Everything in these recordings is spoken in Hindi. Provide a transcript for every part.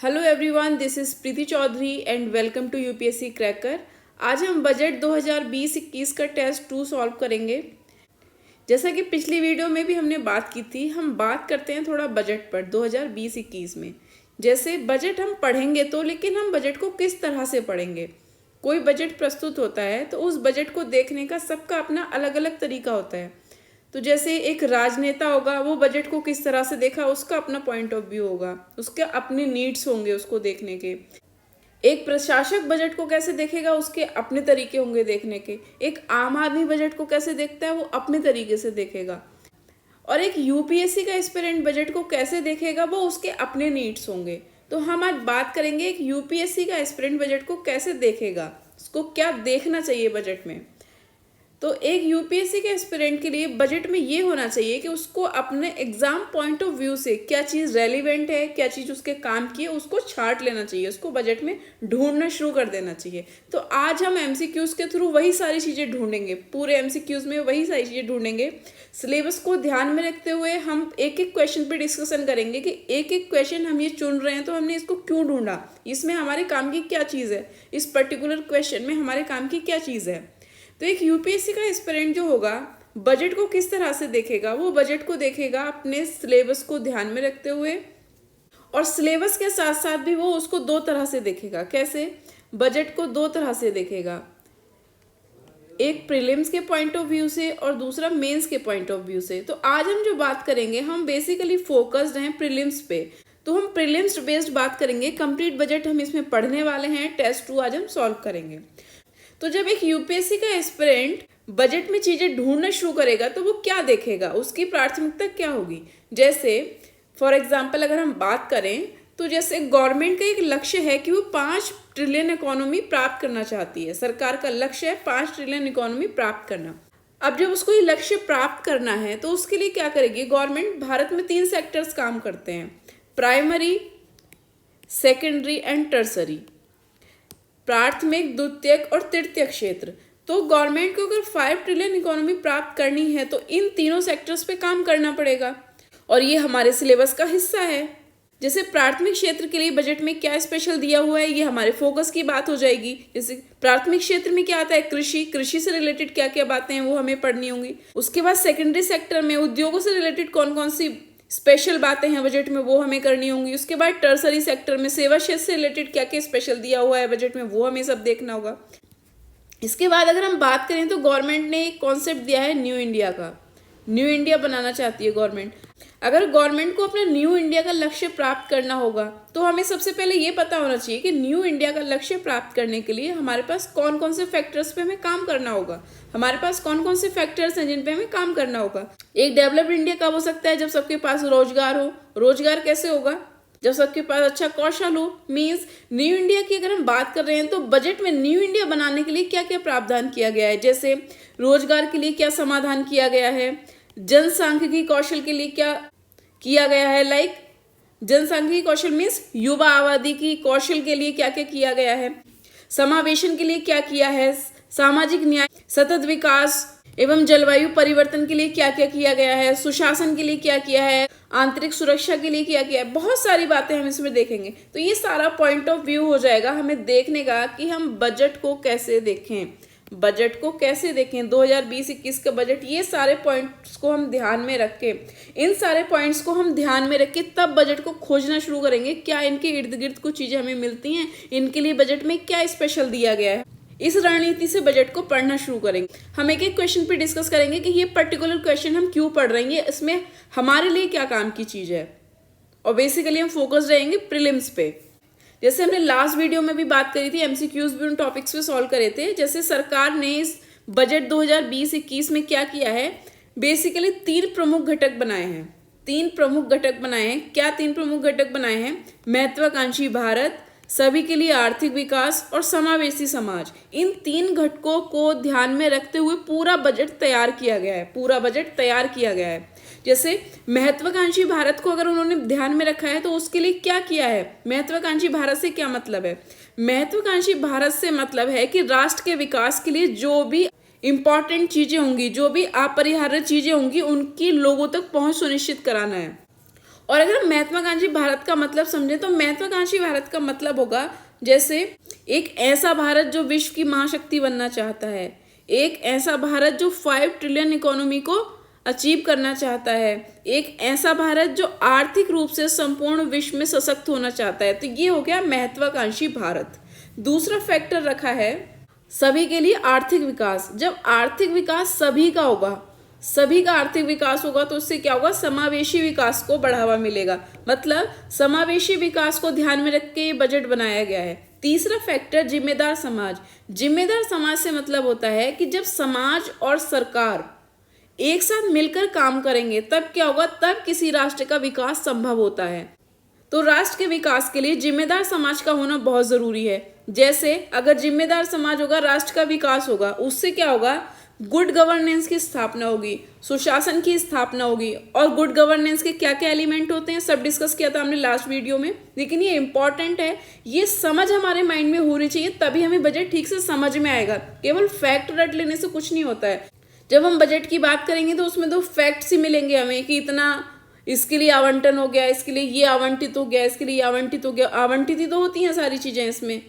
Hello everyone, this is Preeti Chaudhary and welcome to UPSC cracker. आज हम बजट 2020-21 का टेस्ट 2 सॉल्व करेंगे। जैसा कि पिछली वीडियो में भी हमने बात की थी, हम बात करते हैं थोड़ा बजट पर 2020-21 में। जैसे बजट हम पढ़ेंगे तो, लेकिन हम बजट को किस तरह से पढ़ेंगे। कोई बजट प्रस्तुत होता है तो उस बजट को देखने का सबका अपना अलग अलग तरीका होता है। तो जैसे एक राजनेता होगा, वो बजट को किस तरह से देखा, उसका अपना पॉइंट ऑफ व्यू होगा, उसके अपने नीड्स होंगे उसको देखने के। एक प्रशासक बजट को कैसे देखेगा, उसके अपने तरीके होंगे देखने के। एक आम आदमी बजट को कैसे देखता है, वो अपने तरीके से देखेगा। और एक यूपीएससी का एस्पिरेंट बजट को कैसे देखेगा, वो उसके अपने नीड्स होंगे। तो हम आज बात करेंगे एक यूपीएससी का एस्पिरेंट बजट को कैसे देखेगा, उसको क्या देखना चाहिए बजट में। तो एक यूपीएससी के एस्पिरेंट के लिए बजट में ये होना चाहिए कि उसको अपने एग्जाम पॉइंट ऑफ व्यू से क्या चीज़ रेलिवेंट है, क्या चीज़ उसके काम की है, उसको छांट लेना चाहिए, उसको बजट में ढूंढना शुरू कर देना चाहिए। तो आज हम एमसीक्यूज़ के थ्रू वही सारी चीज़ें ढूंढेंगे, पूरे एमसीक्यूज़ में वही सारी चीज़ें ढूंढेंगे। सिलेबस को ध्यान में रखते हुए हम एक एक क्वेश्चन पर डिस्कशन करेंगे कि एक एक क्वेश्चन हम ये चुन रहे हैं तो हमने इसको क्यों ढूंढा, इसमें हमारे काम की क्या चीज़ है, इस पर्टिकुलर क्वेश्चन में हमारे काम की क्या चीज़ है। तो एक यूपीएससी का एस्पिरेंट जो होगा, बजट को किस तरह से देखेगा, वो बजट को देखेगा अपने सिलेबस को ध्यान में रखते हुए, और सिलेबस के साथ साथ भी वो उसको दो तरह से देखेगा। कैसे? बजट को दो तरह से देखेगा, एक प्रीलिम्स के पॉइंट ऑफ व्यू से और दूसरा मेंस के पॉइंट ऑफ व्यू से। तो आज हम जो बात करेंगे, हम बेसिकली फोकस्ड हैं प्रीलिम्स पे, तो हम प्रीलिम्स बेस्ड बात करेंगे। कंप्लीट बजट हम इसमें पढ़ने वाले हैं, टेस्ट 2 आज हम सॉल्व करेंगे। तो जब एक यूपीएससी का एस्पिरेंट बजट में चीजें ढूंढना शुरू करेगा तो वो क्या देखेगा, उसकी प्राथमिकता क्या होगी। जैसे फॉर एग्जांपल अगर हम बात करें तो जैसे गवर्नमेंट का एक लक्ष्य है कि वो 5 ट्रिलियन इकोनॉमी प्राप्त करना चाहती है। सरकार का लक्ष्य है 5 ट्रिलियन इकोनॉमी प्राप्त करना। अब जब उसको ये लक्ष्य प्राप्त करना है तो उसके लिए क्या करेगी गवर्नमेंट। भारत में 3 सेक्टर्स काम करते हैं, प्राइमरी, सेकेंडरी एंड टर्सरी, प्राथमिक, द्वितीयक और तृतीयक क्षेत्र। तो गवर्नमेंट को अगर 5 ट्रिलियन इकोनॉमी प्राप्त करनी है तो इन तीनों सेक्टर्स पे काम करना पड़ेगा, और ये हमारे सिलेबस का हिस्सा है। जैसे प्राथमिक क्षेत्र के लिए बजट में क्या स्पेशल दिया हुआ है, ये हमारे फोकस की बात हो जाएगी। जैसे प्राथमिक क्षेत्र में क्या आता है, कृषि, कृषि से रिलेटेड क्या क्या बातें हैं वो हमें पढ़नी होंगी। उसके बाद सेकेंडरी सेक्टर में उद्योगों से रिलेटेड कौन कौन सी स्पेशल बातें हैं बजट में, वो हमें करनी होंगी। उसके बाद टर्सरी सेक्टर में सेवा क्षेत्र से रिलेटेड क्या क्या स्पेशल दिया हुआ है बजट में, वो हमें सब देखना होगा। इसके बाद अगर हम बात करें तो गवर्नमेंट ने एक कॉन्सेप्ट दिया है न्यू इंडिया का। न्यू इंडिया बनाना चाहती है गवर्नमेंट। अगर गवर्नमेंट को अपना न्यू इंडिया का लक्ष्य प्राप्त करना होगा तो हमें सबसे पहले ये पता होना चाहिए कि न्यू इंडिया का लक्ष्य प्राप्त करने के लिए हमारे पास कौन कौन से फैक्टर्स पे हमें काम करना होगा, हमारे पास कौन कौन से फैक्टर्स हैं जिन पे हमें काम करना होगा। एक डेवलप्ड इंडिया कब हो सकता है, जब सबके पास रोजगार हो। रोजगार कैसे होगा, जब सबके पास अच्छा कौशल हो। मीन्स न्यू इंडिया की अगर हम बात कर रहे हैं तो बजट में न्यू इंडिया बनाने के लिए क्या क्या प्रावधान किया गया है। जैसे रोजगार के लिए क्या समाधान किया गया है, जनसांख्यिकी कौशल के लिए क्या किया गया है, लाइक जनसांख्यिकी कौशल मीन्स युवा आबादी की कौशल के लिए क्या क्या किया गया है, समावेशन के लिए क्या किया है, सामाजिक न्याय, सतत विकास एवं जलवायु परिवर्तन के लिए क्या क्या किया गया है, सुशासन के लिए क्या किया है, आंतरिक सुरक्षा के लिए क्या किया है। बहुत सारी बातें हम इसमें देखेंगे। तो ये सारा पॉइंट ऑफ व्यू हो जाएगा हमें देखने का कि हम बजट को कैसे देखें, बजट को कैसे देखें 2020-21 का बजट। ये सारे पॉइंट्स को हम ध्यान में रख के, इन सारे पॉइंट्स को हम ध्यान में रख के तब बजट को खोजना शुरू करेंगे। क्या इनके इर्द गिर्द कुछ चीजें हमें मिलती हैं, इनके लिए बजट में क्या स्पेशल दिया गया है, इस रणनीति से बजट को पढ़ना शुरू करेंगे। हम एक एक क्वेश्चन पे डिस्कस करेंगे कि ये पर्टिकुलर क्वेश्चन हम क्यों पढ़ रहे हैं, इसमें हमारे लिए क्या काम की चीज है, और बेसिकली हम फोकस रहेंगे प्रीलिम्स पे। जैसे हमने लास्ट वीडियो में भी बात करी थी, एमसीक्यूज भी उन टॉपिक्स पे सॉल्व करे थे। जैसे सरकार ने इस बजट 2020-21 में क्या किया है, बेसिकली 3 प्रमुख घटक बनाए हैं। 3 प्रमुख घटक बनाए हैं। क्या 3 प्रमुख घटक बनाए हैं? महत्वाकांक्षी भारत, सभी के लिए आर्थिक विकास और समावेशी समाज। इन 3 घटकों को ध्यान में रखते हुए पूरा बजट तैयार किया गया है, पूरा बजट तैयार किया गया है। जैसे महत्वाकांक्षी भारत को अगर उन्होंने ध्यान में रखा है तो उसके लिए क्या किया है। महत्वाकांक्षी भारत से क्या मतलब है? महत्वाकांक्षी भारत से मतलब है कि राष्ट्र के विकास के लिए जो भी इंपॉर्टेंट चीजें होंगी, जो भी अपरिहार्य चीजें होंगी, उनकी लोगों तक पहुंच सुनिश्चित कराना है। और अगर हम महत्वाकांक्षी भारत का मतलब समझें तो महत्वाकांक्षी भारत का मतलब होगा जैसे एक ऐसा भारत जो विश्व की महाशक्ति बनना चाहता है, एक ऐसा भारत जो 5 ट्रिलियन इकोनॉमी को अचीव करना चाहता है, एक ऐसा भारत जो आर्थिक रूप से संपूर्ण विश्व में सशक्त होना चाहता है। तो ये हो गया महत्वाकांक्षी भारत। दूसरा फैक्टर रखा है सभी के लिए आर्थिक विकास। जब आर्थिक विकास सभी का होगा, सभी का आर्थिक विकास होगा तो उससे क्या होगा, समावेशी विकास को बढ़ावा मिलेगा। मतलब समावेशी विकास को ध्यान में रख के ये बजट बनाया गया है। तीसरा फैक्टर जिम्मेदार समाज। जिम्मेदार समाज से मतलब होता है कि जब समाज और सरकार एक साथ मिलकर काम करेंगे तब क्या होगा, तब किसी राष्ट्र का विकास संभव होता है। तो राष्ट्र के विकास के लिए जिम्मेदार समाज का होना बहुत जरूरी है। जैसे अगर जिम्मेदार समाज होगा, राष्ट्र का विकास होगा, उससे क्या होगा, गुड गवर्नेंस की स्थापना होगी, सुशासन की स्थापना होगी। और गुड गवर्नेंस के क्या क्या एलिमेंट होते हैं सब डिस्कस किया था हमने लास्ट वीडियो में, लेकिन ये इंपॉर्टेंट है, ये समझ हमारे माइंड में होनी चाहिए, तभी हमें बजट ठीक से समझ में आएगा। केवल फैक्ट रट लेने से कुछ नहीं होता है। जब हम बजट की बात करेंगे तो उसमें तो फैक्ट्स ही मिलेंगे हमें कि इतना इसके लिए आवंटन हो गया, इसके लिए ये आवंटित हो गया, इसके लिए आवंटित हो गया। आवंटित ही तो होती हैं सारी चीजें इसमें,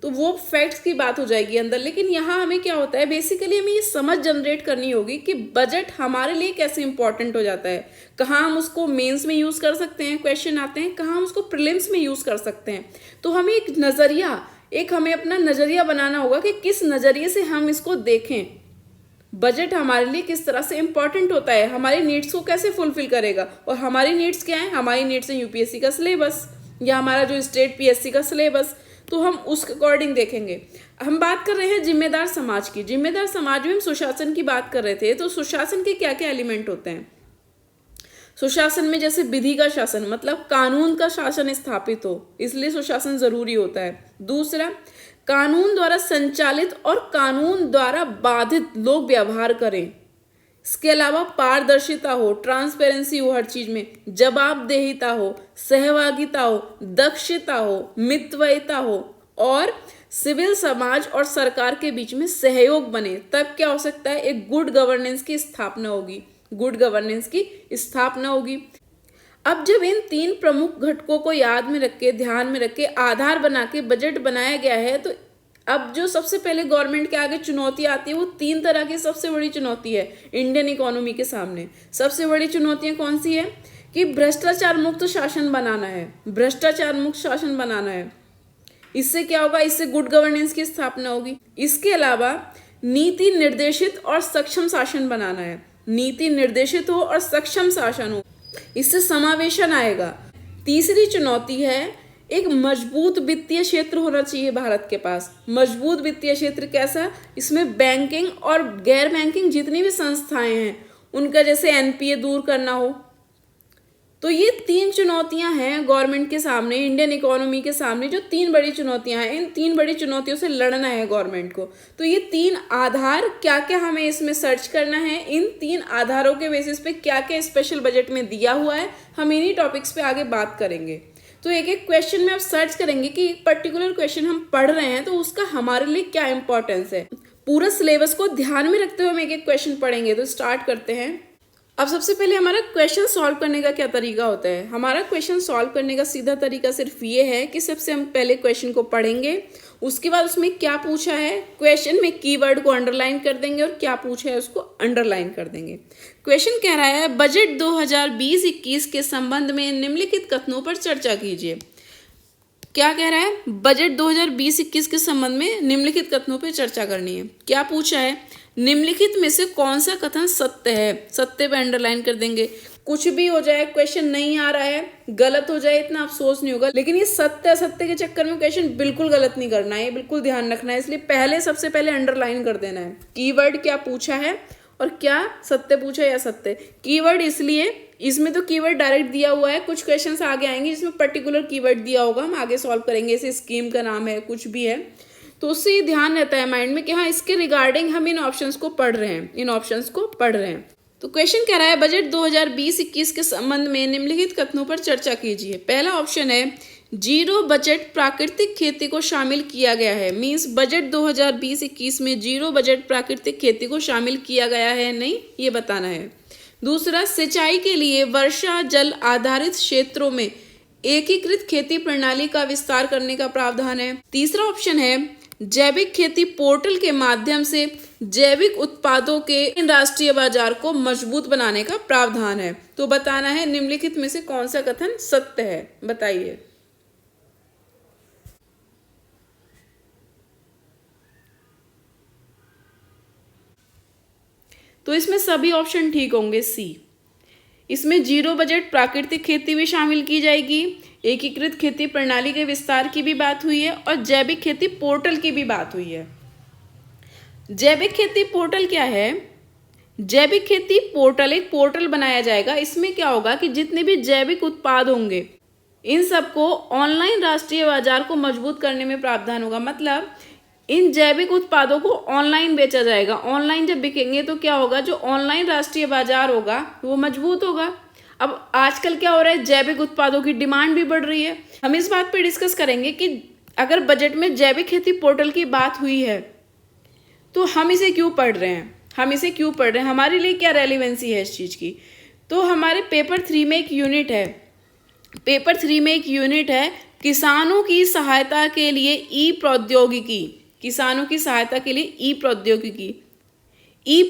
तो वो फैक्ट्स की बात हो जाएगी अंदर। लेकिन यहाँ हमें क्या होता है, बेसिकली हमें ये समझ जनरेट करनी होगी कि बजट हमारे लिए कैसे इंपॉर्टेंट हो जाता है, कहाँ हम उसको मेंस में यूज कर सकते हैं, क्वेश्चन आते हैं, कहाँ हम उसको प्रीलिम्स में यूज कर सकते हैं। तो हमें हमें अपना नजरिया बनाना होगा कि किस नजरिए से हम इसको देखें, बजट हमारे लिए किस तरह से इंपॉर्टेंट होता है, हमारी नीड्स को कैसे फुलफिल करेगा। और हमारी नीड्स क्या है, हमारी नीड्स है यूपीएससी का सिलेबस या हमारा जो स्टेट पीएससी का सिलेबस, तो हम उसके अकॉर्डिंग देखेंगे। हम बात कर रहे हैं जिम्मेदार समाज की। जिम्मेदार समाज में हम सुशासन की बात कर रहे थे, तो सुशासन के क्या क्या एलिमेंट होते हैं। सुशासन में जैसे विधि का शासन, मतलब कानून का शासन स्थापित हो, इसलिए सुशासन जरूरी होता है। दूसरा, कानून द्वारा संचालित और कानून द्वारा बाधित लोग व्यवहार करें। इसके अलावा पारदर्शिता हो, ट्रांसपेरेंसी हो, हर चीज में जवाबदेहिता हो, सहभागिता हो, दक्षता हो, मितव्ययिता हो और सिविल समाज और सरकार के बीच में सहयोग बने, तब क्या हो सकता है, एक गुड गवर्नेंस की स्थापना होगी। गुड गवर्नेंस की स्थापना होगी। अब जब इन 3 प्रमुख घटकों को याद में रख के, ध्यान में रख के, आधार बना के बजट बनाया गया है, तो अब जो सबसे पहले गवर्नमेंट के आगे चुनौती आती है वो 3 तरह की सबसे बड़ी चुनौती है इंडियन इकोनॉमी के सामने। सबसे बड़ी चुनौतियां कौन सी है कि भ्रष्टाचार मुक्त शासन बनाना है, भ्रष्टाचार मुक्त शासन बनाना है। इससे क्या होगा, इससे गुड गवर्नेंस की स्थापना होगी। इसके अलावा नीति निर्देशित और सक्षम शासन बनाना है, नीति निर्देशित हो और सक्षम शासन हो, इससे समावेशन आएगा। तीसरी चुनौती है एक मजबूत वित्तीय क्षेत्र होना चाहिए भारत के पास। मजबूत वित्तीय क्षेत्र कैसा, इसमें बैंकिंग और गैर बैंकिंग जितनी भी संस्थाएं हैं उनका जैसे एनपीए दूर करना हो। तो ये 3 चुनौतियां हैं गवर्नमेंट के सामने, इंडियन इकोनॉमी के सामने जो 3 बड़ी चुनौतियां हैं। इन 3 बड़ी चुनौतियों से लड़ना है गवर्नमेंट को। तो ये 3 आधार क्या क्या हमें इसमें सर्च करना है, इन 3 आधारों के बेसिस पे क्या क्या स्पेशल बजट में दिया हुआ है, हम इन्हीं टॉपिक्स पे आगे बात करेंगे। तो एक एक क्वेश्चन में आप सर्च करेंगे कि एक पर्टिकुलर क्वेश्चन हम पढ़ रहे हैं तो उसका हमारे लिए क्या इंपॉर्टेंस है। पूरा सिलेबस को ध्यान में रखते हुए हम एक एक क्वेश्चन पढ़ेंगे। तो स्टार्ट करते हैं। अब सबसे पहले हमारा क्वेश्चन सॉल्व करने का क्या तरीका होता है। हमारा क्वेश्चन सॉल्व करने का सीधा तरीका सिर्फ ये है कि सबसे हम पहले क्वेश्चन को पढ़ेंगे, उसके बाद उसमें क्या पूछा है, क्वेश्चन में कीवर्ड को अंडरलाइन कर देंगे और क्या पूछा है उसको अंडरलाइन कर देंगे। क्वेश्चन कह रहा है बजट 2020-21 के संबंध में निम्नलिखित कथनों पर चर्चा कीजिए। क्या कह रहा है, बजट 2020-21 के संबंध में निम्नलिखित कथनों पर चर्चा करनी है। क्या पूछा है, निम्नलिखित में से कौन सा कथन सत्य है, सत्य पे अंडरलाइन कर देंगे। कुछ भी हो जाए, क्वेश्चन नहीं आ रहा है, गलत हो जाए, इतना अफसोस नहीं होगा, लेकिन ये सत्य असत्य के चक्कर में क्वेश्चन बिल्कुल गलत नहीं करना है, बिल्कुल ध्यान रखना है। इसलिए सबसे पहले अंडरलाइन कर देना है कीवर्ड क्या पूछा है और क्या सत्य पूछा या सत्य। कीवर्ड इसलिए, इसमें तो कीवर्ड डायरेक्ट दिया हुआ है, कुछ क्वेश्चंस आगे आएंगे जिसमें पर्टिकुलर कीवर्ड दिया होगा, हम आगे सॉल्व करेंगे। जैसे स्कीम का नाम है, कुछ भी है, तो उससे ये ध्यान रहता है माइंड में कि हाँ इसके रिगार्डिंग हम इन ऑप्शंस को पढ़ रहे हैं, इन ऑप्शंस को पढ़ रहे हैं। तो क्वेश्चन कह रहा है बजट 2020-21 के संबंध में निम्नलिखित कथनों पर चर्चा कीजिए। पहला ऑप्शन है जीरो बजट प्राकृतिक खेती को शामिल किया गया है। मींस बजट 2020-21 में जीरो बजट प्राकृतिक खेती को शामिल किया गया है नहीं, ये बताना है। दूसरा, सिंचाई के लिए वर्षा जल आधारित क्षेत्रों में एकीकृत खेती प्रणाली का विस्तार करने का प्रावधान है। तीसरा ऑप्शन है जैविक खेती पोर्टल के माध्यम से जैविक उत्पादों के राष्ट्रीय बाजार को मजबूत बनाने का प्रावधान है। तो बताना है निम्नलिखित में से कौन सा कथन सत्य है, बताइए। तो इसमें सभी ऑप्शन ठीक होंगे। सी, इसमें जीरो बजट प्राकृतिक खेती भी शामिल की जाएगी, एकीकृत खेती प्रणाली के विस्तार की भी बात हुई है और जैविक खेती पोर्टल की भी बात हुई है। जैविक खेती पोर्टल क्या है? जैविक खेती पोर्टल, एक पोर्टल बनाया जाएगा। इसमें क्या होगा कि जितने भी जैविक उत्पाद होंगे इन सबको ऑनलाइन राष्ट्रीय बाजार को मजबूत करने में प्रावधान होगा। मतलब इन जैविक उत्पादों को ऑनलाइन बेचा जाएगा। ऑनलाइन जब बिकेंगे तो क्या होगा, जो ऑनलाइन राष्ट्रीय बाजार होगा वो मजबूत होगा। अब आजकल क्या हो रहा है, जैविक उत्पादों की डिमांड भी बढ़ रही है। हम इस बात पे डिस्कस करेंगे कि अगर बजट में जैविक खेती पोर्टल की बात हुई है तो हम इसे क्यों पढ़ रहे हैं, हमारे लिए क्या रेलिवेंसी है इस चीज़ की। तो हमारे पेपर 3 में एक यूनिट है, किसानों की सहायता के लिए ई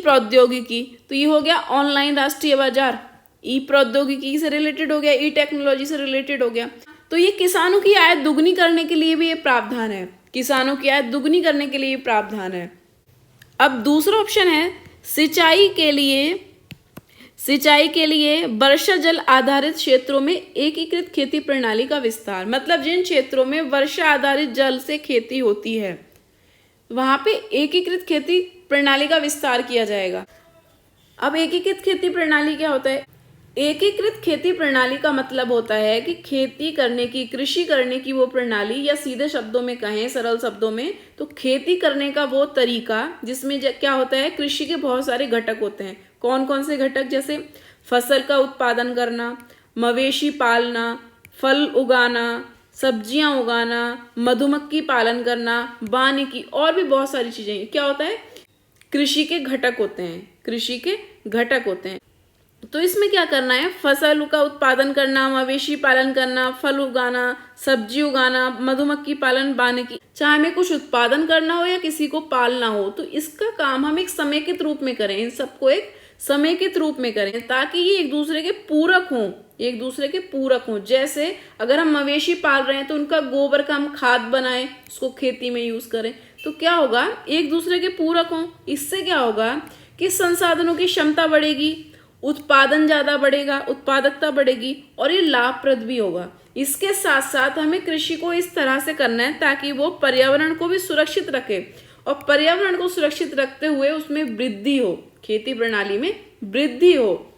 प्रौद्योगिकी। तो ये हो गया ऑनलाइन राष्ट्रीय बाजार, ई प्रौद्योगिकी से रिलेटेड हो गया, ई टेक्नोलॉजी से रिलेटेड हो गया। तो ये किसानों की आय दुगनी करने के लिए भी ये प्रावधान है। अब दूसरा ऑप्शन है सिंचाई के लिए वर्षा जल आधारित क्षेत्रों में एकीकृत खेती प्रणाली का विस्तार। मतलब जिन क्षेत्रों में वर्षा आधारित जल से खेती होती है वहां पे एकीकृत खेती प्रणाली का विस्तार किया जाएगा। अब एकीकृत खेती प्रणाली क्या होता है? एकीकृत खेती प्रणाली का मतलब होता है कि कृषि करने की वो प्रणाली, या सीधे शब्दों में कहें, सरल शब्दों में, तो खेती करने का वो तरीका जिसमें क्या होता है, कृषि के बहुत सारे घटक होते हैं। कौन कौन से घटक? जैसे फसल का उत्पादन करना, मवेशी पालना, फल उगाना, सब्जियां उगाना, मधुमक्खी पालन करना, वानिकी, और भी बहुत सारी चीजें क्या होता है, कृषि के घटक होते हैं। तो इसमें क्या करना है, फसल का उत्पादन करना, मवेशी पालन करना, फल उगाना, सब्जी उगाना, मधुमक्खी पालन, वानिकी। चाहे हमें कुछ उत्पादन करना हो या किसी को पालना हो, तो इसका काम हम एक समेकित रूप में करें, इन सबको एक समेकित रूप में करें ताकि ये एक दूसरे के पूरक हों। जैसे अगर हम मवेशी पाल रहे हैं तो उनका गोबर का हम खाद बनाएं, उसको खेती में यूज करें, तो क्या होगा, एक दूसरे के पूरक हों। इससे क्या होगा कि संसाधनों की क्षमता बढ़ेगी, उत्पादन ज्यादा बढ़ेगा, उत्पादकता बढ़ेगी और ये लाभप्रद भी होगा। इसके साथ साथ हमें कृषि को इस तरह से करना है ताकि वो पर्यावरण को भी सुरक्षित रखे, और पर्यावरण को सुरक्षित रखते हुए उसमें वृद्धि हो, खेती प्रणाली में वृद्धि हो।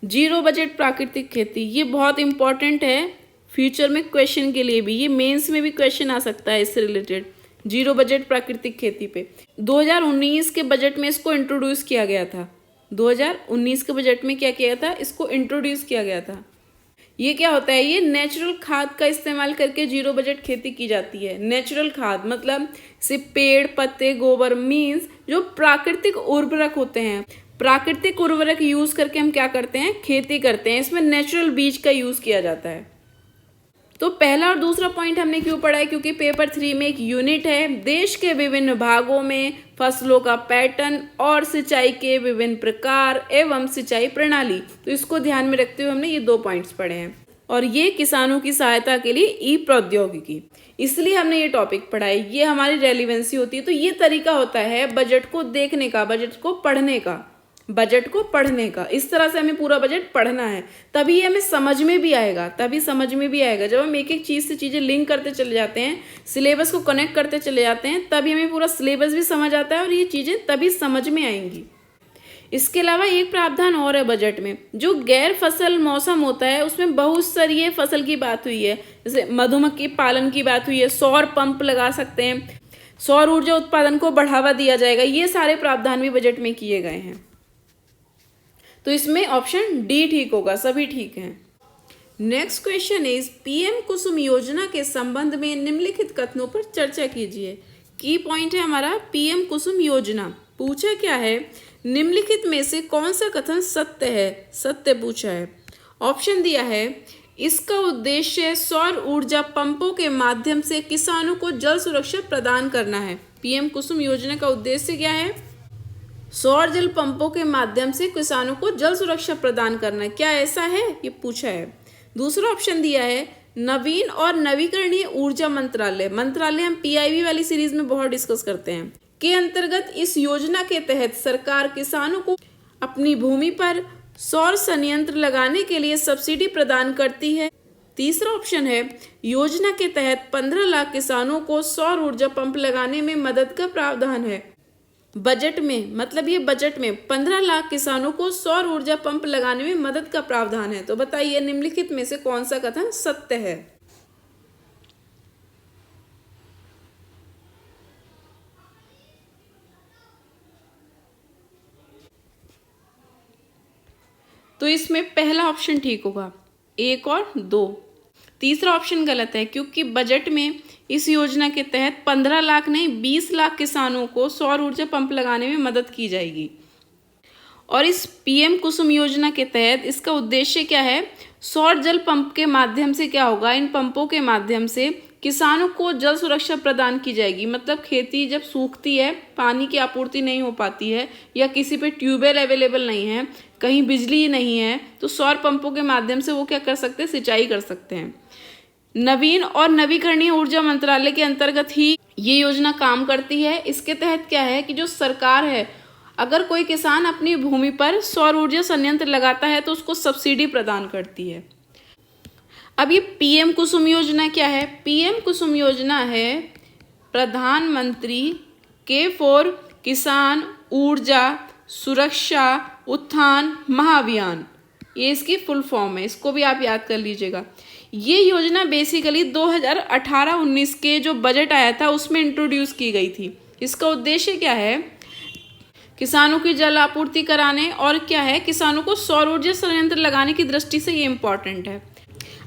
जीरो बजट प्राकृतिक खेती, ये बहुत इंपॉर्टेंट है फ्यूचर में क्वेश्चन के लिए भी, ये मेंस में भी क्वेश्चन आ सकता है इससे रिलेटेड। जीरो बजट प्राकृतिक खेती पे 2019 के बजट में इसको इंट्रोड्यूस किया गया था। 2019 के बजट में क्या किया था, इसको इंट्रोड्यूस किया गया था। ये क्या होता है, ये नेचुरल खाद का इस्तेमाल करके जीरो बजट खेती की जाती है। नेचुरल खाद मतलब सिर्फ पेड़ पत्ते गोबर, मीन्स जो प्राकृतिक उर्वरक होते हैं, प्राकृतिक उर्वरक यूज करके हम क्या करते हैं, खेती करते हैं। इसमें नेचुरल बीज का यूज किया जाता है। तो पहला और दूसरा पॉइंट हमने क्यों पढ़ा है, क्योंकि पेपर 3 में एक यूनिट है, देश के विभिन्न भागों में फसलों का पैटर्न और सिंचाई के विभिन्न प्रकार एवं सिंचाई प्रणाली। तो इसको ध्यान में रखते हुए हमने ये 2 पॉइंट्स पढ़े हैं, और ये किसानों की सहायता के लिए ई प्रौद्योगिकी, इसलिए हमने ये टॉपिक पढ़ा है। ये हमारी रेलिवेंसी होती है। तो ये तरीका होता है बजट को देखने का, बजट को पढ़ने का। इस तरह से हमें पूरा बजट पढ़ना है, तभी हमें समझ में भी आएगा। जब हम एक एक चीज से चीजें लिंक करते चले जाते हैं, सिलेबस को कनेक्ट करते चले जाते हैं, तभी हमें पूरा सिलेबस भी समझ आता है और ये चीजें तभी समझ में आएंगी। इसके अलावा एक प्रावधान और है बजट में, जो गैर फसल मौसम होता है उसमें बहुस्तरीय फसल की बात हुई है। जैसे मधुमक्खी पालन की बात हुई है, सौर पंप लगा सकते हैं, सौर ऊर्जा उत्पादन को बढ़ावा दिया जाएगा। ये सारे प्रावधान भी बजट में किए गए हैं। तो इसमें ऑप्शन डी ठीक होगा, सभी ठीक हैं। नेक्स्ट क्वेश्चन इज पीएम कुसुम योजना के संबंध में निम्नलिखित कथनों पर चर्चा कीजिए। की पॉइंट है हमारा पीएम कुसुम योजना। पूछा क्या है, निम्नलिखित में से कौन सा कथन सत्य है, सत्य पूछा है। ऑप्शन दिया है, इसका उद्देश्य सौर ऊर्जा पंपों के माध्यम से किसानों को जल सुरक्षा प्रदान करना है। पीएम कुसुम योजना का उद्देश्य क्या है, सौर जल पंपों के माध्यम से किसानों को जल सुरक्षा प्रदान करना है। क्या ऐसा है, ये पूछा है। दूसरा ऑप्शन दिया है, नवीन और नवीकरणीय ऊर्जा मंत्रालय, मंत्रालय हम पीआईबी वाली सीरीज में बहुत डिस्कस करते हैं, के अंतर्गत इस योजना के तहत सरकार किसानों को अपनी भूमि पर सौर संयंत्र लगाने के लिए सब्सिडी प्रदान करती है। तीसरा ऑप्शन है, योजना के तहत 15 लाख किसानों को सौर ऊर्जा पंप लगाने में मदद का प्रावधान है। बजट में, मतलब ये बजट में 15 लाख किसानों को सौर ऊर्जा पंप लगाने में मदद का प्रावधान है। तो बताइए निम्नलिखित में से कौन सा कथन सत्य है। तो इसमें पहला ऑप्शन ठीक होगा, 1 और 2। तीसरा ऑप्शन गलत है, क्योंकि बजट में इस योजना के तहत 15 लाख नहीं 20 लाख किसानों को सौर ऊर्जा पंप लगाने में मदद की जाएगी। और इस पीएम कुसुम योजना के तहत इसका उद्देश्य क्या है, सौर जल पंप के माध्यम से क्या होगा, इन पंपों के माध्यम से किसानों को जल सुरक्षा प्रदान की जाएगी। मतलब खेती जब सूखती है, पानी की आपूर्ति नहीं हो पाती है, या किसी पे ट्यूबवेल अवेलेबल नहीं है, कहीं बिजली नहीं है, तो सौर पंपों के माध्यम से वो क्या कर सकते हैं, सिंचाई कर सकते हैं। नवीन और नवीकरणीय ऊर्जा मंत्रालय के अंतर्गत ही ये योजना काम करती है। इसके तहत क्या है कि जो सरकार है, अगर कोई किसान अपनी भूमि पर सौर ऊर्जा संयंत्र लगाता है तो उसको सब्सिडी प्रदान करती है। अब ये पीएम कुसुम योजना क्या है, पीएम कुसुम योजना है प्रधानमंत्री के फॉर किसान ऊर्जा सुरक्षा उत्थान महाअभियान, ये इसकी फुल फॉर्म है, इसको भी आप याद कर लीजिएगा। ये योजना बेसिकली 2018-19 के जो बजट आया था उसमें इंट्रोड्यूस की गई थी। इसका उद्देश्य क्या है, किसानों की जल आपूर्ति कराने, और क्या है, किसानों को सौर ऊर्जा संयंत्र लगाने की दृष्टि से ये इम्पोर्टेंट है।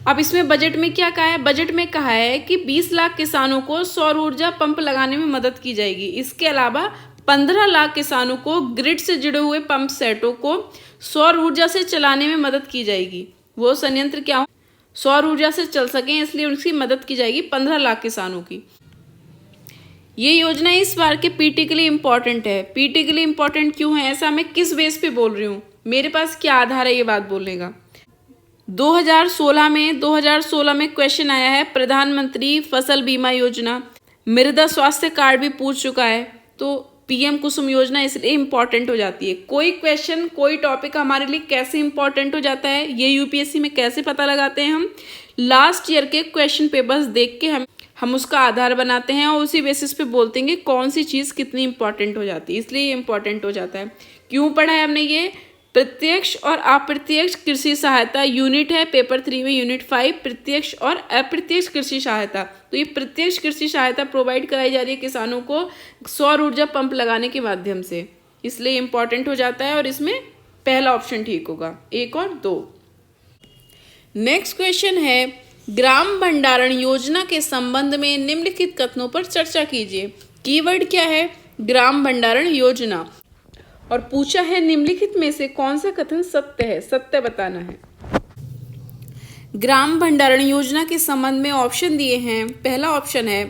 अब इसमें बजट में क्या कहा है, बजट में कहा है कि 20 लाख किसानों को सौर ऊर्जा पंप लगाने में मदद की जाएगी। इसके अलावा 15 लाख किसानों को ग्रिड से जुड़े हुए पंप सेटों को सौर ऊर्जा से चलाने में मदद की जाएगी। वो संयंत्र क्या हो, सौर ऊर्जा से चल सकें, इसलिए उनकी मदद की जाएगी 15 लाख किसानों की। ये योजना इस बार के पीटी के लिए इम्पोर्टेंट है। पीटी के लिए इम्पोर्टेंट क्यों है, ऐसा मैं किस बेस पे बोल रही हूँ, मेरे पास क्या आधार है ये बात बोलने का। 2016 में क्वेश्चन आया है, प्रधानमंत्री फसल बीमा योजना, मृदा स्वास्थ्य कार्ड भी पूछ चुका है, तो पीएम कुसुम योजना इसलिए इम्पॉर्टेंट हो जाती है। कोई क्वेश्चन, कोई टॉपिक हमारे लिए कैसे इम्पॉर्टेंट हो जाता है, ये यूपीएससी में कैसे पता लगाते हैं, हम लास्ट ईयर के क्वेश्चन पेपर्स देख के हम उसका आधार बनाते हैं और उसी बेसिस पे बोलते हैं कि कौन सी चीज़ कितनी इंपॉर्टेंट हो जाती है, इसलिए ये इंपॉर्टेंट हो जाता है। क्यों पढ़ा है हमने ये, प्रत्यक्ष और अप्रत्यक्ष कृषि सहायता यूनिट है पेपर 3 में, यूनिट 5 प्रत्यक्ष और अप्रत्यक्ष कृषि सहायता। तो ये प्रत्यक्ष कृषि सहायता प्रोवाइड कराई जा रही है किसानों को सौर ऊर्जा पंप लगाने के माध्यम से, इसलिए इम्पॉर्टेंट हो जाता है। और इसमें पहला ऑप्शन ठीक होगा, 1 और 2। नेक्स्ट क्वेश्चन है, ग्राम भंडारण योजना के संबंध में निम्नलिखित कथनों पर चर्चा कीजिए। कीवर्ड क्या है, ग्राम भंडारण योजना, और पूछा है निम्नलिखित में से कौन सा कथन सत्य है, सत्य बताना है। ग्राम भंडारण योजना के संबंध में ऑप्शन दिए हैं। पहला ऑप्शन है,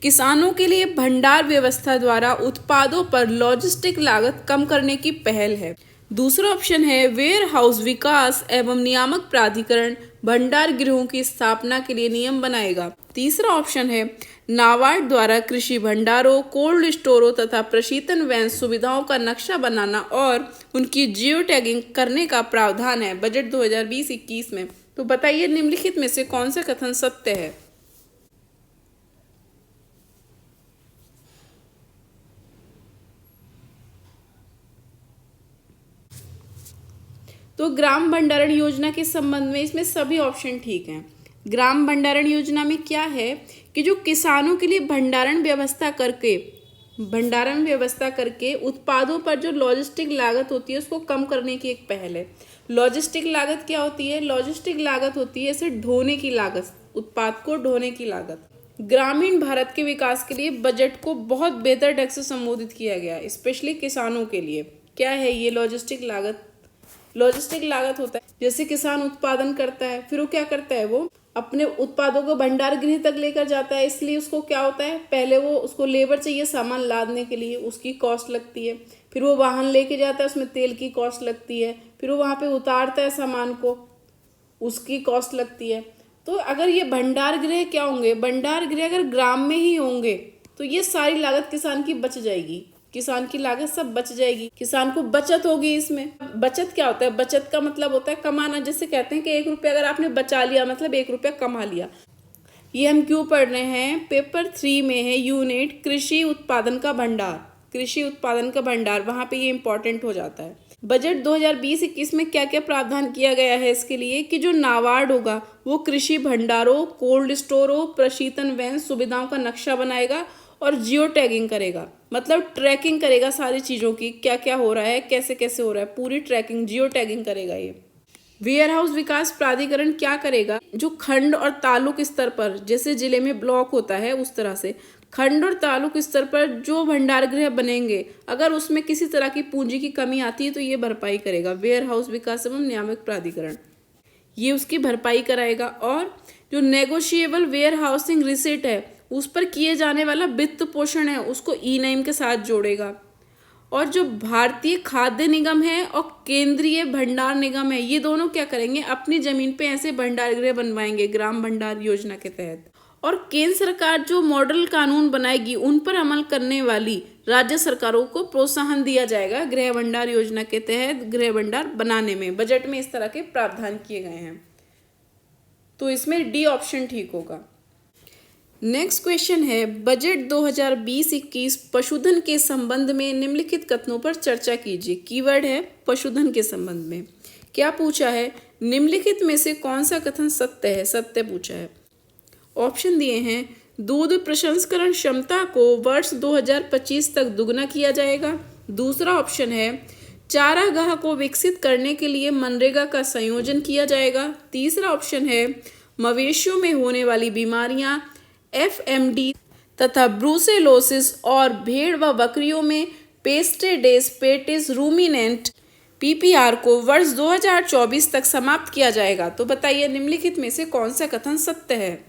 किसानों के लिए भंडार व्यवस्था द्वारा उत्पादों पर लॉजिस्टिक लागत कम करने की पहल है। दूसरा ऑप्शन है, वेयर हाउस विकास एवं नियामक प्राधिकरण भंडार गृहों की स्थापना के लिए नियम बनाएगा। तीसरा ऑप्शन है, नाबार्ड द्वारा कृषि भंडारों, कोल्ड स्टोरों तथा प्रशीतन वैन सुविधाओं का नक्शा बनाना और उनकी जियो टैगिंग करने का प्रावधान है बजट 2020-21 में। तो बताइए निम्नलिखित में से कौन सा कथन सत्य है। तो ग्राम भंडारण योजना के संबंध में इसमें सभी ऑप्शन ठीक हैं। ग्राम भंडारण योजना में क्या है कि जो किसानों के लिए भंडारण व्यवस्था करके उत्पादों पर जो लॉजिस्टिक लागत होती है उसको कम करने की एक पहल है। लॉजिस्टिक लागत क्या होती है, लॉजिस्टिक लागत होती है इसे ढोने की लागत, उत्पाद को ढोने की लागत। ग्रामीण भारत के विकास के लिए बजट को बहुत बेहतर ढंग से संबोधित किया गया है, स्पेशली किसानों के लिए। क्या है ये? लॉजिस्टिक लागत। लॉजिस्टिक लागत होता है जैसे किसान उत्पादन करता है, फिर वो क्या करता है, वो अपने उत्पादों को भंडार गृह तक लेकर जाता है। इसलिए उसको क्या होता है, पहले वो उसको लेबर चाहिए सामान लादने के लिए, उसकी कॉस्ट लगती है। फिर वो वाहन लेके जाता है, उसमें तेल की कॉस्ट लगती है। फिर वो वहाँ पे उतारता है सामान को, उसकी कॉस्ट लगती है। तो अगर ये भंडार गृह क्या होंगे, भंडार गृह अगर ग्राम में ही होंगे तो ये सारी लागत किसान की बच जाएगी, किसान की लागत सब बच जाएगी, किसान को बचत होगी। इसमें बचत क्या होता है, बचत का मतलब होता है कमाना। जैसे कहते हैं कि 1 रुपया अगर आपने बचा लिया मतलब 1 रुपया कमा लिया। ये हम क्यों पढ़ रहे हैं, पेपर 3 में है यूनिट कृषि उत्पादन का भंडार, कृषि उत्पादन का भंडार, वहां पे ये इंपॉर्टेंट हो जाता है। बजट 2020-21 में क्या क्या प्रावधान किया गया है इसके लिए कि जो नाबार्ड होगा वो कृषि भंडारों, कोल्ड स्टोरों, प्रशीतन वैन सुविधाओं का नक्शा बनाएगा और जियो टैगिंग करेगा, मतलब ट्रैकिंग करेगा सारी चीज़ों की, क्या क्या हो रहा है, कैसे कैसे हो रहा है, पूरी ट्रैकिंग, जियो टैगिंग करेगा ये। वेयर हाउस विकास प्राधिकरण क्या करेगा, जो खंड और तालुक स्तर पर, जैसे जिले में ब्लॉक होता है उस तरह से खंड और तालुक स्तर पर जो भंडार गृह बनेंगे, अगर उसमें किसी तरह की पूंजी की कमी आती है तो ये भरपाई करेगा। वेयर हाउस विकास एवं नियामक प्राधिकरण ये उसकी भरपाई कराएगा। और जो नेगोशिएबल वेयर हाउसिंग रिसीट है उस पर किए जाने वाला वित्त पोषण है उसको ई नाइम के साथ जोड़ेगा। और जो भारतीय खाद्य निगम है और केंद्रीय भंडार निगम है, ये दोनों क्या करेंगे, अपनी जमीन पे ऐसे भंडार गृह बनवाएंगे ग्राम भंडार योजना के तहत। और केंद्र सरकार जो मॉडल कानून बनाएगी उन पर अमल करने वाली राज्य सरकारों को प्रोत्साहन दिया जाएगा गृह भंडार योजना के तहत गृह भंडार बनाने में। बजट में इस तरह के प्रावधान किए गए हैं, तो इसमें डी ऑप्शन ठीक होगा। नेक्स्ट क्वेश्चन है, बजट 2020-21 पशुधन के संबंध में निम्नलिखित कथनों पर चर्चा कीजिए। कीवर्ड है पशुधन के संबंध में। क्या पूछा है, निम्नलिखित में से कौन सा कथन सत्य है, सत्य पूछा है। ऑप्शन दिए हैं, दूध प्रसंस्करण क्षमता को वर्ष 2025 तक दुगना किया जाएगा। दूसरा ऑप्शन है, चारागाह को विकसित करने के लिए मनरेगा का संयोजन किया जाएगा। तीसरा ऑप्शन है, मवेशियों में होने वाली बीमारियां FMD तथा ब्रूसेलोसिस और भेड़ व बकरियों में पेस्टेडेस पेटिस रूमिनेंट PPR को वर्ष 2024 तक समाप्त किया जाएगा। तो बताइए निम्नलिखित में से कौन सा कथन सत्य है।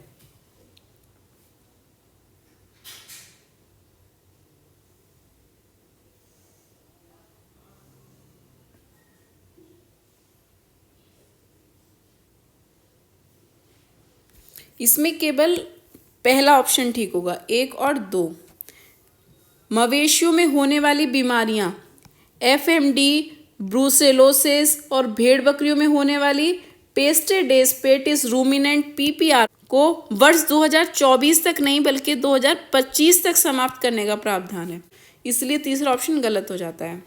इसमें केवल पहला ऑप्शन ठीक होगा, 1 और 2। मवेशियों में होने वाली बीमारियां FMD, ब्रूसेलोसिस और भेड़ बकरियों में होने वाली पेस्टेडेस पेटिस रूमिनेंट PPR को वर्ष 2024 तक नहीं बल्कि 2025 तक समाप्त करने का प्रावधान है, इसलिए तीसरा ऑप्शन गलत हो जाता है।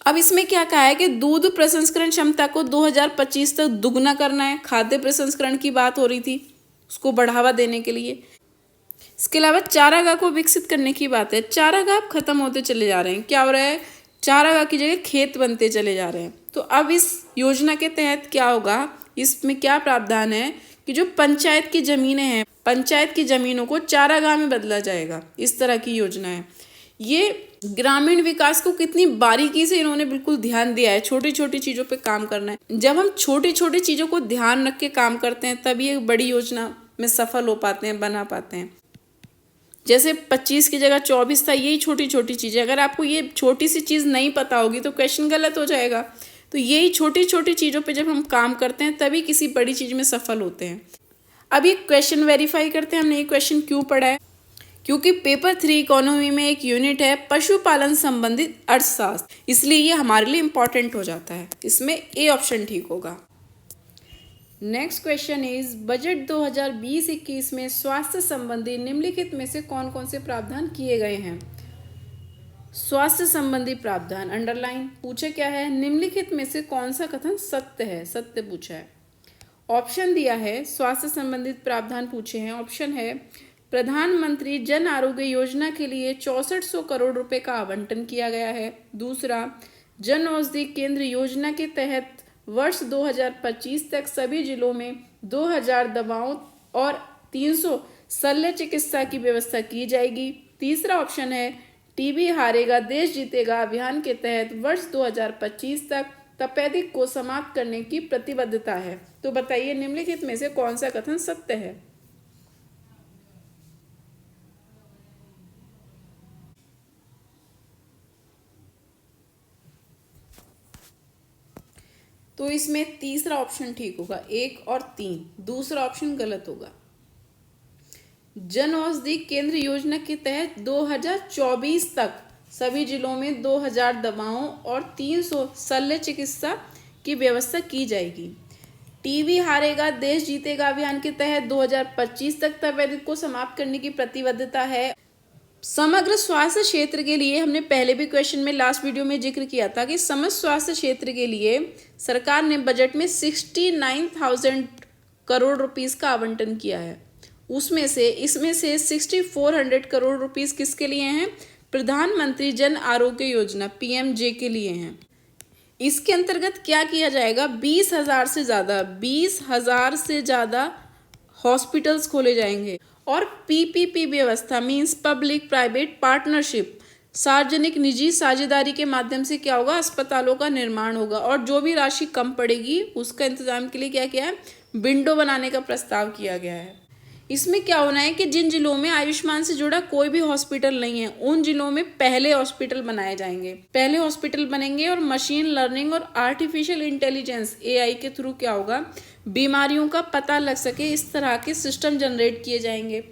अब इसमें क्या कहा है कि दूध प्रसंस्करण क्षमता को 2025 तक दुगना करना है। खाद्य प्रसंस्करण की बात हो रही थी, उसको बढ़ावा देने के लिए। इसके अलावा चारागाह को विकसित करने की बात है। चारागाह खत्म होते चले जा रहे हैं, क्या हो रहा है, चारागाह की जगह खेत बनते चले जा रहे हैं। तो अब इस योजना के तहत क्या होगा, इसमें क्या प्रावधान है कि जो पंचायत की जमीनें हैं, पंचायत की जमीनों को चारागाह में बदला जाएगा। इस तरह की योजना है। ये ग्रामीण विकास को कितनी बारीकी से इन्होंने बिल्कुल ध्यान दिया है, छोटी छोटी चीज़ों पे काम करना है। जब हम छोटी छोटी चीज़ों को ध्यान रख के काम करते हैं तभी एक बड़ी योजना में सफल हो पाते हैं, बना पाते हैं। जैसे 25 की जगह 24 था, यही छोटी छोटी चीज़ें। अगर आपको ये छोटी सी चीज़ नहीं पता होगी तो क्वेश्चन गलत हो जाएगा। तो यही छोटी छोटी चीज़ों पे जब हम काम करते हैं तभी किसी बड़ी चीज़ में सफल होते हैं। अब ये क्वेश्चन वेरीफाई करते हैं, हमने ये क्वेश्चन क्यों पढ़ा है, क्योंकि पेपर 3 इकोनॉमी में एक यूनिट है पशुपालन संबंधित अर्थशास्त्र, इसलिए ये हमारे लिए इंपॉर्टेंट हो जाता है। इसमें ए ऑप्शन ठीक होगा। नेक्स्ट क्वेश्चन इज, बजट 2020-21 में स्वास्थ्य संबंधी निम्नलिखित में से कौन कौन से प्रावधान किए गए हैं। स्वास्थ्य संबंधी प्रावधान अंडरलाइन। पूछे क्या है, निम्नलिखित में से कौन सा कथन सत्य है, सत्य पूछा है। ऑप्शन दिया है, स्वास्थ्य संबंधित प्रावधान पूछे हैं। ऑप्शन है, प्रधानमंत्री जन आरोग्य योजना के लिए 6400 करोड़ रुपए का आवंटन किया गया है। दूसरा, जन औषधि केंद्र योजना के तहत वर्ष 2025 तक सभी जिलों में 2000 दवाओं और 300 शल्य चिकित्सा की व्यवस्था की जाएगी। तीसरा ऑप्शन है टीबी हारेगा देश जीतेगा अभियान के तहत वर्ष 2025 तक तपेदिक को समाप्त करने की प्रतिबद्धता है। तो बताइए निम्नलिखित में से कौन सा कथन सत्य है। तो इसमें तीसरा ऑप्शन ठीक होगा, 1 और 3। दूसरा ऑप्शन गलत होगा। जन औषधि केंद्र योजना के तहत 2024 तक सभी जिलों में 2000 दवाओं और 300 शल्य चिकित्सा की व्यवस्था की जाएगी। टीबी हारेगा देश जीतेगा अभियान के तहत 2025 तक तपेदिक को समाप्त करने की प्रतिबद्धता है। समग्र स्वास्थ्य क्षेत्र के लिए हमने पहले भी क्वेश्चन में लास्ट वीडियो में जिक्र किया था कि समग्र स्वास्थ्य क्षेत्र के लिए सरकार ने बजट में 69,000 करोड़ रुपीस का आवंटन किया है। इसमें से 6400 करोड़ रुपीस किसके लिए हैं? प्रधानमंत्री जन आरोग्य योजना PMJ के लिए हैं। इसके अंतर्गत क्या किया जाएगा? 20,000 से ज़्यादा हॉस्पिटल्स खोले जाएंगे और PPP व्यवस्था मीन्स पब्लिक प्राइवेट पार्टनरशिप, सार्वजनिक निजी साझेदारी के माध्यम से क्या होगा? अस्पतालों का निर्माण होगा और जो भी राशि कम पड़ेगी उसका इंतजाम के लिए क्या किया है? विंडो बनाने का प्रस्ताव किया गया है। इसमें क्या होना है कि जिन जिलों में आयुष्मान से जुड़ा कोई भी हॉस्पिटल नहीं है उन जिलों में पहले हॉस्पिटल बनाए जाएंगे, पहले हॉस्पिटल बनेंगे और मशीन लर्निंग और आर्टिफिशियल इंटेलिजेंस AI के थ्रू क्या होगा? बीमारियों का पता लग सके, इस तरह के सिस्टम जनरेट किए जाएंगे।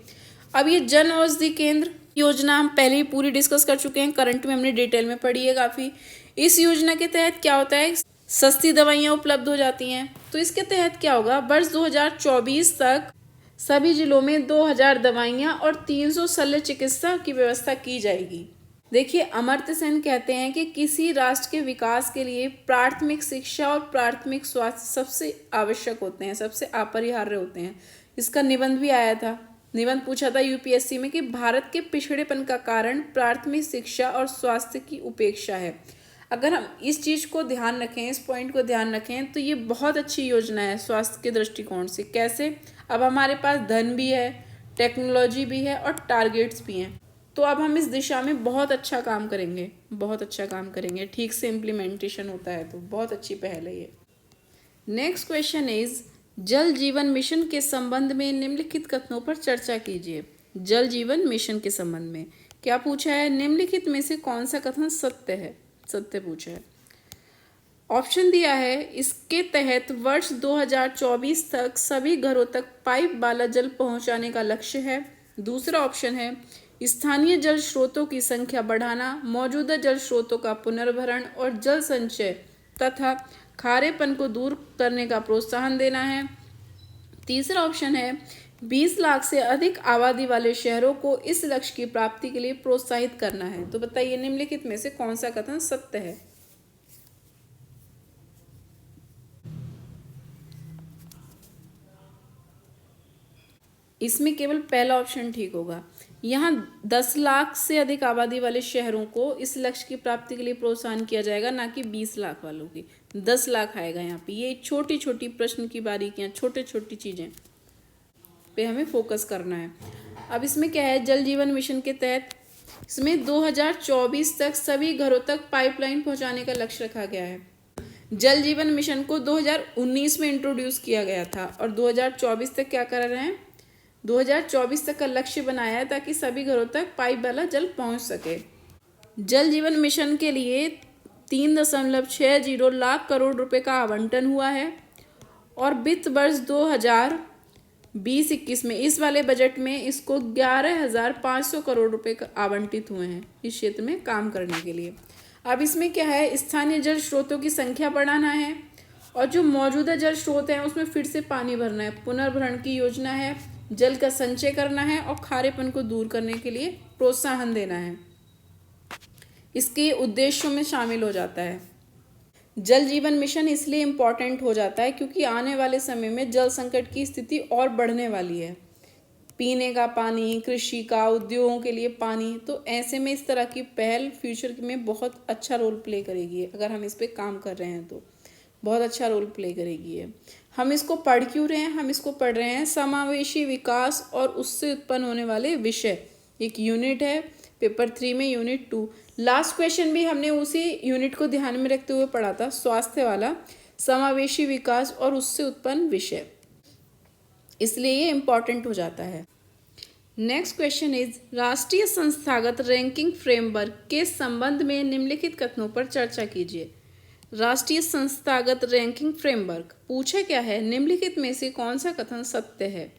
अब ये जन औषधि केंद्र योजना हम पहले ही पूरी डिस्कस कर चुके हैं, करंट में हमने डिटेल में पढ़ी है काफ़ी। इस योजना के तहत क्या होता है? सस्ती दवाइयाँ उपलब्ध हो जाती हैं। तो इसके तहत क्या होगा? वर्ष 2024 तक सभी जिलों में 2000 दवाइयाँ और 300 शल्य चिकित्सा की व्यवस्था की जाएगी। देखिए, अमर्त्य सेन कहते हैं कि किसी राष्ट्र के विकास के लिए प्राथमिक शिक्षा और प्राथमिक स्वास्थ्य सबसे आवश्यक होते हैं, सबसे अपरिहार्य होते हैं। इसका निबंध भी आया था, निबंध पूछा था UPSC में कि भारत के पिछड़ेपन का कारण प्राथमिक शिक्षा और स्वास्थ्य की उपेक्षा है। अगर हम इस चीज़ को ध्यान रखें, इस पॉइंट को ध्यान रखें, तो ये बहुत अच्छी योजना है स्वास्थ्य के दृष्टिकोण से। कैसे? अब हमारे पास धन भी है, टेक्नोलॉजी भी है और टारगेट्स भी हैं, तो अब हम इस दिशा में बहुत अच्छा काम करेंगे, बहुत अच्छा काम करेंगे। ठीक से इम्प्लीमेंटेशन होता है तो बहुत अच्छी पहल है ये। नेक्स्ट क्वेश्चन इज जल जीवन मिशन के संबंध में निम्नलिखित कथनों पर चर्चा कीजिए। जल जीवन मिशन के संबंध में क्या पूछा है? निम्नलिखित में से कौन सा कथन सत्य है? सत्य पूछा है। ऑप्शन दिया है इसके तहत वर्ष 2024 तक सभी घरों तक पाइप वाला जल पहुंचाने का लक्ष्य है। दूसरा ऑप्शन है स्थानीय जल स्रोतों की संख्या बढ़ाना, मौजूदा जल स्रोतों का पुनर्भरण और जल संचय तथा खारेपन को दूर करने का प्रोत्साहन देना है। तीसरा ऑप्शन है 20 लाख से अधिक आबादी वाले शहरों को इस लक्ष्य की प्राप्ति के लिए प्रोत्साहित करना है। तो बताइए निम्नलिखित में से कौन सा कथन सत्य है? इसमें केवल पहला ऑप्शन ठीक होगा। यहाँ 10 लाख से अधिक आबादी वाले शहरों को इस लक्ष्य की प्राप्ति के लिए प्रोत्साहन किया जाएगा, ना कि 20 लाख वालों की। 10 लाख आएगा यहाँ पे। ये छोटी छोटी प्रश्न की बारीकियाँ, छोटे छोटी चीज़ें पे हमें फोकस करना है। अब इसमें क्या है? जल जीवन मिशन के तहत इसमें 2024 तक सभी घरों तक पाइपलाइन पहुँचाने का लक्ष्य रखा गया है। जल जीवन मिशन को 2019 में इंट्रोड्यूस किया गया था और 2024 तक क्या कर रहे हैं? 2024 तक का लक्ष्य बनाया है ताकि सभी घरों तक पाइप वाला जल पहुंच सके। जल जीवन मिशन के लिए 3.60 लाख करोड़ रुपए का आवंटन हुआ है और वित्त वर्ष 2020-21 में इस वाले बजट में इसको 11,500 करोड़ रुपए आवंटित हुए हैं इस क्षेत्र में काम करने के लिए। अब इसमें क्या है? स्थानीय जल स्रोतों की संख्या बढ़ाना है और जो मौजूदा जल स्रोत हैं उसमें फिर से पानी भरना है, पुनर्भरण की योजना है, जल का संचय करना है और खारेपन को दूर करने के लिए प्रोत्साहन देना है। इसके उद्देश्यों में शामिल हो जाता है। जल जीवन मिशन इसलिए इम्पॉर्टेंट हो जाता है क्योंकि आने वाले समय में जल संकट की स्थिति और बढ़ने वाली है। पीने का पानी, कृषि का, उद्योगों के लिए पानी, तो ऐसे में इस तरह की पहल फ्यूचर में बहुत अच्छा रोल प्ले करेगी। अगर हम इस पर काम कर रहे हैं तो बहुत अच्छा रोल प्ले करेगी है। हम इसको पढ़ क्यों रहे हैं? हम इसको पढ़ रहे हैं समावेशी विकास और उससे उत्पन्न होने वाले विषय। एक यूनिट है पेपर 3 में, यूनिट 2। लास्ट क्वेश्चन भी हमने उसी यूनिट को ध्यान में रखते हुए पढ़ा था, स्वास्थ्य वाला, समावेशी विकास और उससे उत्पन्न विषय, इसलिए ये इम्पॉर्टेंट हो जाता है। नेक्स्ट क्वेश्चन इज राष्ट्रीय संस्थागत रैंकिंग फ्रेमवर्क के संबंध में निम्नलिखित कथनों पर चर्चा कीजिए। राष्ट्रीय संस्थागत रैंकिंग फ्रेमवर्क पूछा क्या है, निम्नलिखित में से कौन सा कथन सत्य है?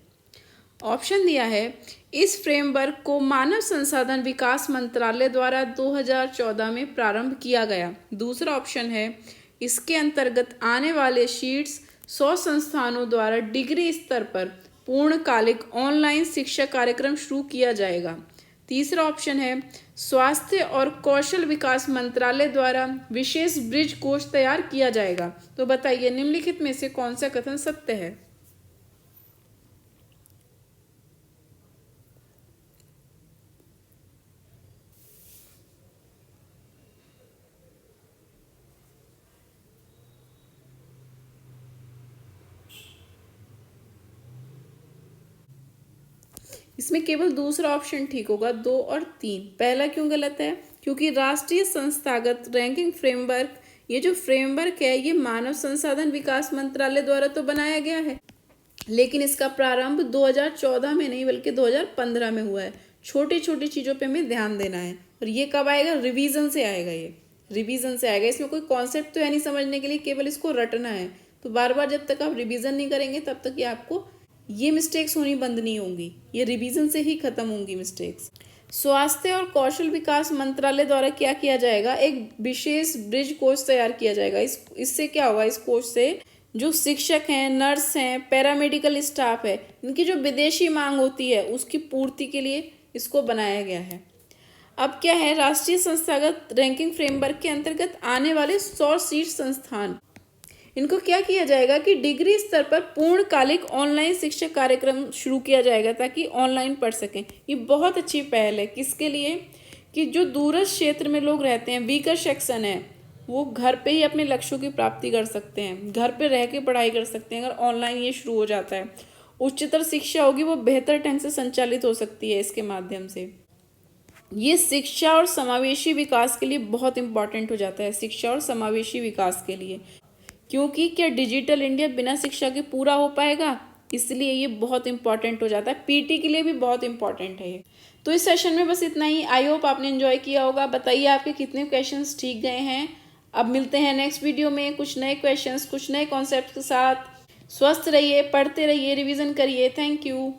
ऑप्शन दिया है इस फ्रेमवर्क को मानव संसाधन विकास मंत्रालय द्वारा 2014 में प्रारंभ किया गया। दूसरा ऑप्शन है इसके अंतर्गत आने वाले शीट्स 100 संस्थानों द्वारा डिग्री स्तर पर पूर्णकालिक ऑनलाइन शिक्षा कार्यक्रम शुरू किया जाएगा। तीसरा ऑप्शन है स्वास्थ्य और कौशल विकास मंत्रालय द्वारा विशेष ब्रिज कोष तैयार किया जाएगा। तो बताइए निम्नलिखित में से कौन सा कथन सत्य है? इसमें केवल दूसरा ऑप्शन ठीक होगा, 2 और 3। पहला क्यों गलत है? क्योंकि राष्ट्रीय संस्थागत रैंकिंग फ्रेमवर्क, ये जो फ्रेमवर्क है ये मानव संसाधन विकास मंत्रालय द्वारा तो बनाया गया है, लेकिन इसका प्रारंभ 2014 में नहीं बल्कि 2015 में हुआ है। छोटी छोटी चीज़ों पे हमें ध्यान देना है। और ये कब आएगा? रिवीजन से आएगा, ये रिवीजन से आएगा। इसमें कोई कॉन्सेप्ट तो है नहीं समझने के लिए, केवल इसको रटना है। तो बार बार जब तक आप रिवीजन नहीं करेंगे तब तक ये आपको ये मिस्टेक्स होनी बंद नहीं होंगी, ये रिवीजन से ही खत्म होंगी मिस्टेक्स। स्वास्थ्य और कौशल विकास मंत्रालय द्वारा क्या किया जाएगा? एक विशेष ब्रिज कोर्स तैयार किया जाएगा। इससे क्या होगा? इस कोर्स से जो शिक्षक हैं, नर्स हैं, पैरामेडिकल स्टाफ है, इनकी जो विदेशी मांग होती है उसकी पूर्ति के लिए इसको बनाया गया है। अब क्या है, राष्ट्रीय संस्थागत रैंकिंग फ्रेमवर्क के अंतर्गत आने वाले 100 शीर्ष संस्थान, इनको क्या किया जाएगा कि डिग्री स्तर पर पूर्णकालिक ऑनलाइन शिक्षा कार्यक्रम शुरू किया जाएगा ताकि ऑनलाइन पढ़ सकें। ये बहुत अच्छी पहल है। किसके लिए? कि जो दूरस्थ क्षेत्र में लोग रहते हैं, वीकर सेक्शन है, वो घर पे ही अपने लक्ष्यों की प्राप्ति कर सकते हैं, घर पे रह के पढ़ाई कर सकते हैं। अगर ऑनलाइन ये शुरू हो जाता है, उच्चतर शिक्षा होगी वो बेहतर ढंग से संचालित हो सकती है इसके माध्यम से। ये शिक्षा और समावेशी विकास के लिए बहुत इंपॉर्टेंट हो जाता है, शिक्षा और समावेशी विकास के लिए। क्योंकि क्या डिजिटल इंडिया बिना शिक्षा के पूरा हो पाएगा? इसलिए ये बहुत इंपॉर्टेंट हो जाता है। पीटी के लिए भी बहुत इंपॉर्टेंट है ये। तो इस सेशन में बस इतना ही। आई होप आपने एंजॉय किया होगा। बताइए आपके कितने क्वेश्चंस ठीक गए हैं। अब मिलते हैं नेक्स्ट वीडियो में कुछ नए क्वेश्चंस, कुछ नए कॉन्सेप्ट के साथ। स्वस्थ रहिए, पढ़ते रहिए, रिवीजन करिए। Thank you.